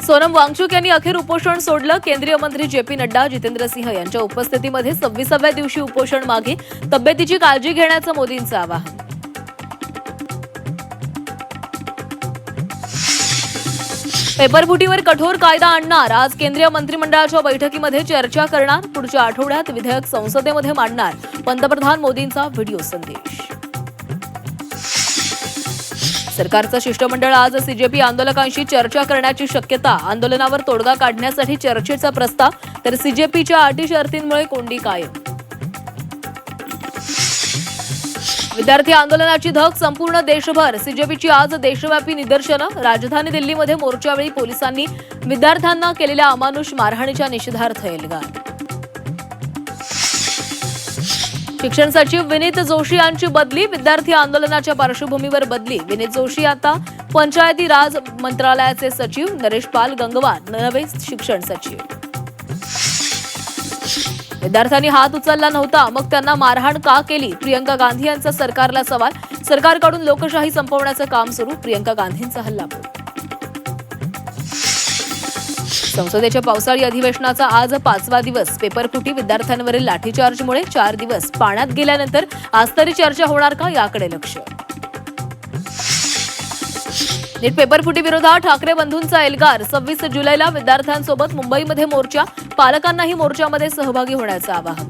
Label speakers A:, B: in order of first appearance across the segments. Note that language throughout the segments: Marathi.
A: सोनम वांगचुक यांनी अखेर उपोषण सोडलं. केंद्रीय मंत्री जे.पी. नड्डा, जितेंद्र सिंह यांच्या उपस्थितीमध्ये 26व्या दिवशी उपोषण मागे. तब्येतीची काळजी घेण्याचं मोदींचं आवाहन. पेपरफुटीवर कठोर कायदा आणणार. आज केंद्रीय मंत्रिमंडळाच्या बैठकीमध्ये चर्चा करणार. पुढच्या आठवड्यात विधेयक संसदेमध्ये मांडणार. पंतप्रधान मोदींचा व्हिडिओ संदेश. सरकारचं शिष्टमंडळ आज सीजेपी आंदोलकांशी चर्चा करण्याची शक्यता. आंदोलनावर तोडगा काढण्यासाठी चर्चेचा प्रस्ताव, तर सीजेपीच्या अटी शर्तींमुळे कोंडी कायम. विद्यार्थी आंदोलनाची धग संपूर्ण देशभर. सीजेपीची आज देशव्यापी निदर्शनं. राजधानी दिल्लीमध्ये मोर्चावेळी पोलिसांनी विद्यार्थ्यांना केलेल्या अमानुष मारहाणीच्या निषेधार्थ एल्गार. शिक्षण सचिव विनीत जोशी यांची बदली. विद्यार्थी आंदोलनाच्या पार्श्वभूमीवर बदली. विनीत जोशी आता पंचायती राज मंत्रालयाचे सचिव. नरेश पाल गंगवार नवे शिक्षण सचिव. विद्यार्थ्यांनी हात उचलला नव्हता, मग त्यांना मारहाण का केली? प्रियंका गांधी यांचा सरकारला सवाल. सरकारकडून लोकशाही संपवण्याचं काम सुरू. प्रियंका गांधींचा हल्लाबोल. संसदेच्या पावसाळी अधिवेशनाचा आज 5वा दिवस. पेपरफुटी, विद्यार्थ्यांवरील लाठीचार्जमुळे 4 दिवस पाण्यात गेल्यानंतर आज तरी चर्चा होणार का, याकडे लक्ष. नीट पेपरफुटी विरोधात ठाकरे बंधूंचा एल्गार. 26 जुलैला विद्यार्थ्यांसोबत मुंबईमध्ये मोर्चा. पालकांनाही मोर्चामध्ये सहभागी होण्याचं आवाहन.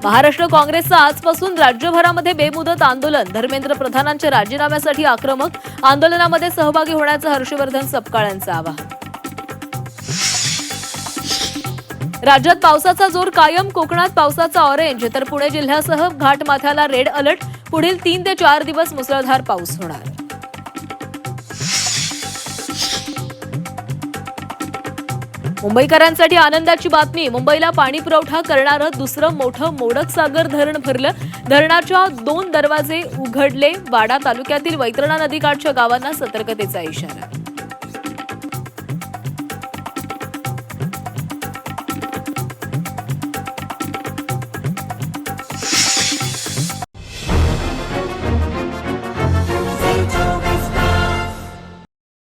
A: महाराष्ट्र काँग्रेसचं आजपासून राज्यभरामध्ये बेमुदत आंदोलन. धर्मेंद्र प्रधानांच्या राजीनाम्यासाठी आक्रमक. आंदोलनामध्ये सहभागी होण्याचं हर्षवर्धन सपकाळांचं आवाहन. राज्यात पावसाचा जोर कायम. कोकणात पावसाचा ऑरेंज, तर पुणे जिल्ह्यासह घाटमाथ्याला रेड अलर्ट. पुढील 3 ते 4 दिवस मुसळधार पाऊस होणार. मुंबईकरांसाठी आनंदाची बातमी. मुंबईला पाणी पुरवठा करणारं दुसरं मोठं मोडकसागर धरण भरलं. धरणाच्या 2 दरवाजे उघडले. वाडा तालुक्यातील वैतरणा नदीकाठच्या गावांना सतर्कतेचा इशारा.